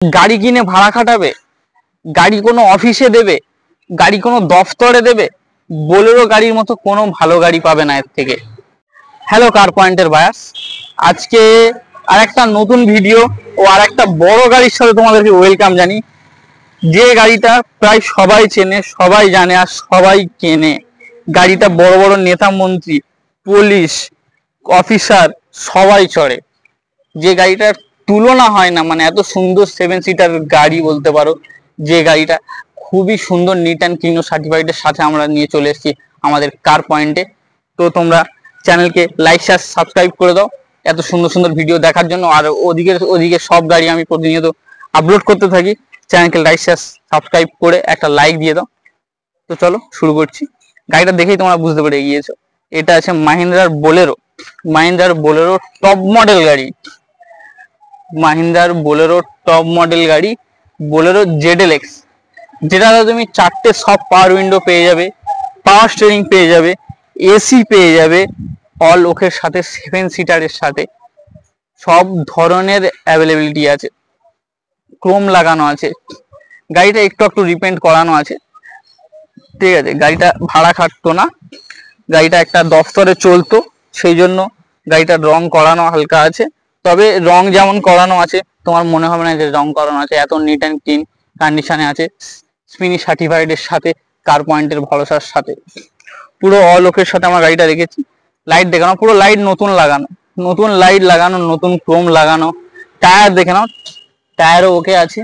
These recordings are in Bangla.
গাড়ি কিনে ভাড়া খাটাবে, গাড়ি কোনো অফিসে দেবে, গাড়ি কোনো দফতরে দেবে, বোলেরো গাড়ির মতো কোনো ভালো গাড়ি পাবে না এর থেকে। হ্যালো কার পয়েন্টের বায়াস, আজকে আর একটা নতুন ভিডিও ও আর একটা বড় গাড়ির সাথে তোমাদেরকে ওয়েলকাম জানি। যে গাড়িটা প্রায় সবাই চেনে, সবাই জানে আর সবাই কেনে। গাড়িটা বড় বড় নেতা মন্ত্রী, পুলিশ অফিসার সবাই চড়ে। যে গাড়িটার তুলনা হয় না, মানে এত সুন্দর 7 সিটার গাড়ি বলতে পারো। যে গাড়িটা খুবই সুন্দর নিট অ্যান্ড ক্লিন ও সার্টিফাইডের সাথে আমরা নিয়ে চলে এসেছি আমাদের কার পয়েন্টে। তো তোমরা চ্যানেলকে লাইক শেয়ার সাবস্ক্রাইব করে দাও এত সুন্দর সুন্দর ভিডিও দেখার জন্য। আর ওদিকে সব গাড়ি আমি প্রতিনিয়ত আপলোড করতে থাকি। চ্যানেলকে লাইক শেয়ার সাবস্ক্রাইব করে একটা লাইক দিয়ে দাও। তো চলো শুরু করছি। গাড়িটা দেখেই তোমরা বুঝতে পেরে গিয়েছো, এটা আছে মাহিন্দ্রার বোলেরো। মাহিন্দ্রার বোলেরো টপ মডেল গাড়ি, মাহিন্দ্রার বোলেরো টপ মডেল গাড়ি, বোলেরো ZLX, যেটাতে তুমি 4টে সব পাওয়ার উইন্ডো পেয়ে যাবে, পাওয়ার স্টিয়ারিং পেয়ে যাবে, এসি পেয়ে যাবে, অল ওকের সাথে 7 সিটারের সাথে সব ধরনের অ্যাভেলেবিলিটি আছে। ক্রোম লাগানো আছে, গাড়িটা একটু রিপেন্ট করানো আছে, ঠিক আছে। গাড়িটা ভাড়া খাটতো না, গাড়িটা একটা দফতরে চলতো, সেই জন্য গাড়িটার রং করানো হালকা আছে। তবে রং যেমন করানো আছে তোমার মনে হবে না যে রং করানো আছে, এত নিট অ্যান্ড ক্লিন কন্ডিশনে আছে। স্পিনি সার্টিফাইডের সাথে, কার পয়েন্টের ভরসার সাথে, পুরো অল ওকের সাথে আমরা গাড়িটা রেখেছি। লাইট দেখে নাও, পুরো লাইট নতুন লাগানো, নতুন লাইট লাগানো, নতুন ক্রোম লাগানো। টায়ার দেখে নাও, টায়ারও ওকে আছে,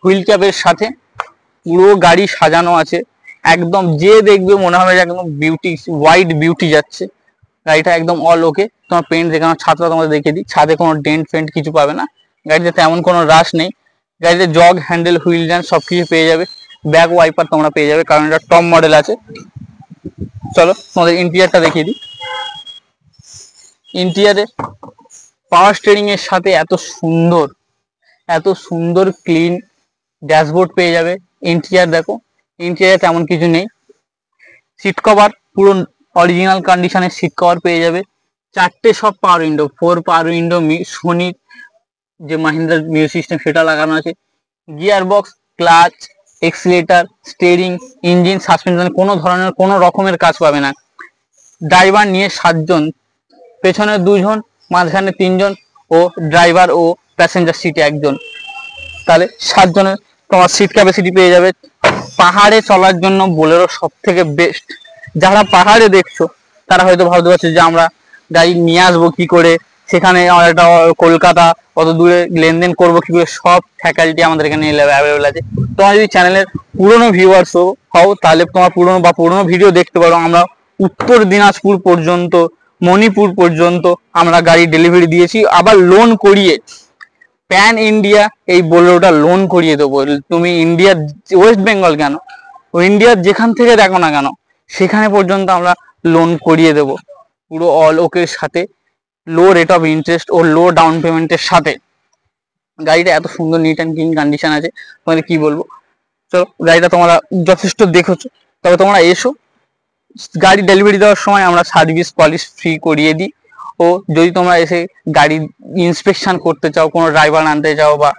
হুইল ক্যাপের সাথে পুরো গাড়ি সাজানো আছে একদম। যে দেখবে মনে হবে যে একদম বিউটি, হোয়াইট বিউটি যাচ্ছে। গাড়িটা একদম অল ওকে। তোমার পেন্ট দেখানো, ছাদটা তোমাদের দেখিয়ে দিই, ছাদে কোনো ডেন্ট ফেন্ট কিছু পাবে না। গাড়িতে তেমন কোনো রাশ নেই। গাড়িতে জগ হ্যান্ডেল হুইল জ্যান সব কিছু পেয়ে যাবে। ব্যাক ওয়াইপার তোমরা পেয়ে যাবে, কারণ এটা টপ মডেল আছে। চলো তোমাদের ইন্টেরিয়ারটা দেখিয়ে দিই। ইন্টেরিয়ারে পাওয়ার স্টিয়ারিং এর সাথে এত সুন্দর ক্লিন ড্যাশবোর্ড পেয়ে যাবে। ইন্টেরিয়ার দেখো, ইন্টেরিয়ার তেমন কিছু নেই। সিট কভার পুরো অরিজিনাল কন্ডিশনের সিট কভার পেয়ে যাবে। 4টে সব পাওয়ার উইন্ডো, 4 পাওয়ার উইন্ডো, সোনির যে মাহিন্দ্রার মিউজিক সিস্টেম সেটা লাগানো আছে। Gear box, clutch, accelerator, steering, engine, suspension কোনো ধরনের কোনো রকমের কাজ পাবে না। ড্রাইভার নিয়ে 7 জন, পেছনে 2 জন, মাঝখানে 3 জন ও ড্রাইভার ও প্যাসেঞ্জার সিটে 1 জন, তাহলে 7 জনের তোমার সিট ক্যাপাসিটি পেয়ে যাবে। পাহাড়ে চলার জন্য বোলেরো সব থেকে বেস্ট। যারা পাহাড়ে দেখছো তারা হয়তো ভাবতে পারছে যে আমরা গাড়ি নিয়ে আসবো কি করে, সেখানে একটা কলকাতা অত দূরে লেনদেন করবো কি করে, সব ফ্যাকাল্টি আমাদের এখানে অ্যাভেলেবেল আছে। তোমার যদি চ্যানেলের পুরোনো ভিউয়ার্স হও তাহলে তোমার পুরোনো ভিডিও দেখতে পারো। আমরা উত্তর দিনাজপুর পর্যন্ত, মণিপুর পর্যন্ত আমরা গাড়ি ডেলিভারি দিয়েছি, আবার লোন করিয়ে। প্যান ইন্ডিয়া এই বোলেরোটা লোন করিয়ে দেবো। তুমি ইন্ডিয়ার ওয়েস্ট বেঙ্গল কেন, ইন্ডিয়ার যেখান থেকে দেখো না কেন সেখানে পর্যন্ত আমরা লোন করিয়ে দেবো, পুরো অল ওকের সাথে, লো রেট অফ ইন্টারেস্ট ও লো ডাউন পেমেন্টের সাথে। গাড়িটা এত সুন্দর নিট অ্যান্ড ক্লিন কন্ডিশন আছে, তোমাদের কি বলবো। চলো গাড়িটা তোমরা যথেষ্ট দেখেছো, তবে তোমরা এসো। গাড়ি ডেলিভারি দেওয়ার সময় আমরা সার্ভিস পলিশ ফ্রি করিয়ে দিই। ও যদি তোমরা এসে গাড়ি ইন্সপেকশন করতে চাও, কোনো ড্রাইভার আনতে চাও বা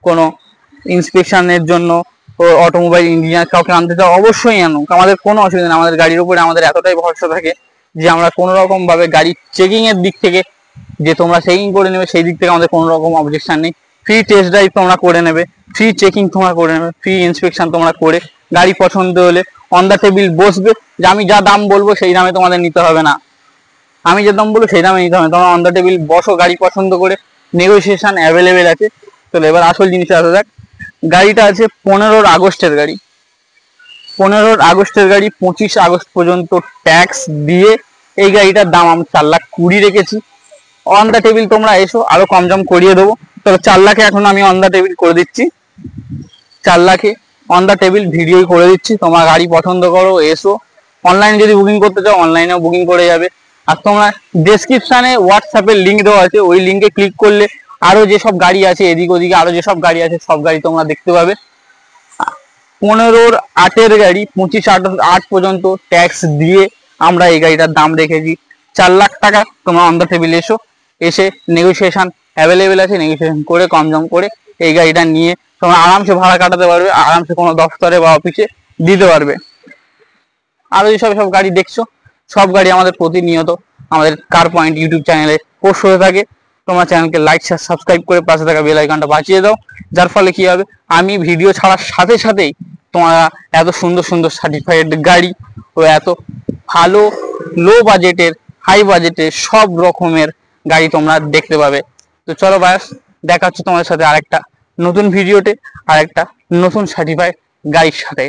কোনো ইন্সপেকশনের জন্য ও অটোমোবাইল ইঞ্জিনিয়ার কাউকে আনতে চাও, অবশ্যই আনো, আমাদের কোনো অসুবিধা নেই। আমাদের গাড়ির উপরে আমাদের এতটাই ভরসা থাকে যে আমরা কোনো রকম ভাবে গাড়ি চেকিং এর দিক থেকে, যে তোমরা চেকিং করে নেবে সেই দিক থেকে আমাদের কোনো রকম অবজেকশন নেই। ফ্রি টেস্ট ড্রাইভ তোমরা করে নেবে, ফ্রি চেকিং তোমরা করে নেবে, ফ্রি ইন্সপেকশন তোমরা করে গাড়ি পছন্দ হলে অন দ্য টেবিল বসবে, যে আমি যা দাম বলবো সেই দামে তোমাদের নিতে হবে না, আমি যে দাম বলবো সেই দামে নিতে হবে। তোমরা অন দ্য টেবিল বসো, গাড়ি পছন্দ করে, নেগোসিয়েশন অ্যাভেলেবেল আছে। চলো এবার আসল জিনিসে আসা যাক। গাড়িটা আছে 15 আগস্টের গাড়ি, 15 আগস্টের গাড়ি। 25 আগস্ট পর্যন্ত ট্যাক্স দিয়ে এই গাড়িটার দাম আমি 4,20,000 রেখেছি। অন দ্য টেবিল তোমরা এসো, আরো কম জম করিয়ে দেবো। তবে 4 লাখে এখন আমি অন দ্য টেবিল করে দিচ্ছি, 4 লাখে অন দ্য টেবিল ভিডিওই করে দিচ্ছি। তোমরা গাড়ি পছন্দ করো, এসো। অনলাইনে যদি বুকিং করতে চাও অনলাইনেও বুকিং করে যাবে। আর তোমরা ডেসক্রিপশনে হোয়াটসঅ্যাপের লিঙ্ক দেওয়া আছে, ওই লিঙ্কে ক্লিক করলে আরো যেসব গাড়ি আছে এদিক ওদিকে আরো যেসব গাড়ি আছে সব গাড়ি তোমরা দেখতে পাবে। 15/8 গাড়ি, 25/8 পর্যন্ত ট্যাক্স দিয়ে আমরা এই গাড়িটার দাম রেখেছি 4 লাখ টাকা। তোমরা অন দ্য টেবিল এসো, এসে নেগোসিয়েশন অ্যাভেলেবেল আছে, নেগোসিয়েশন করে কম জম করে এই গাড়িটা নিয়ে তোমরা আরামসে ভাড়া কাটাতে পারবে, আরামসে কোনো দফতরে বা অফিসে দিতে পারবে। আরো যেসব সব গাড়ি দেখছো, সব গাড়ি আমাদের প্রতিনিয়ত আমাদের কার পয়েন্ট ইউটিউব চ্যানেলে পোস্ট হয়ে থাকে। তোমার চ্যানেলকে লাইক শেয়ার সাবস্ক্রাইব করে পাশে থাকা বেল আইকনটা বাজিয়ে দাও, যার ফলে কি হবে, আমি ভিডিও ছাড়ার সাথে সাথেই তোমরা এত সুন্দর সুন্দর সার্টিফাইড গাড়ি ও এত ভালো লো বাজেটের হাই বাজেটের সব রকমের গাড়ি তোমরা দেখতে পাবে। তো চলো বায়াস, দেখা হচ্ছে তোমাদের সাথে আরেকটা নতুন ভিডিওতে আরেকটা নতুন সার্টিফাইড গাড়ির সাথে।